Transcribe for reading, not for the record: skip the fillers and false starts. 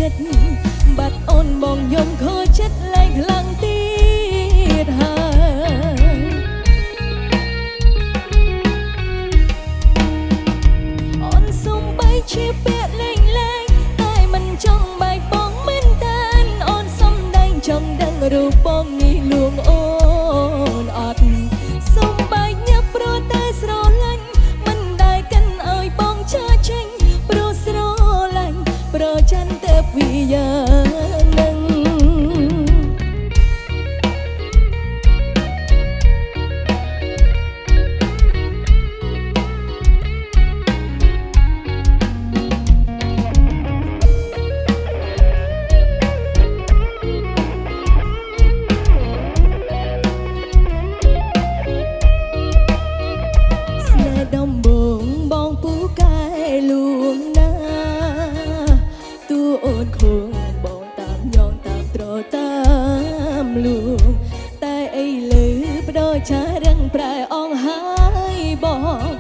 គិតបាត់អូនបងយំខូចចិត្តលែងខ្លាំងទៀតហើយអូនសុំបីជាពាក្យលេងលែងតែមិនចង់បែកបងមែនតែនអូនសុំដែងចង់ដឹងរូបបងនេះលួងអូនអត់សុំបែកញឹកព្រោះតែស្រឡាញ់មិនដែលកិនឲ្យបងចាចេញព្រោះស្រឡាញ់ប្រច័នតែពីយ៉ាងនឹងដំបងបងពូកែលួងណាតួអូនខងបងតាមយ៉ងតាមត្រតាមលួងតែអីលើបដោចារឹងប្រែអងហើយបង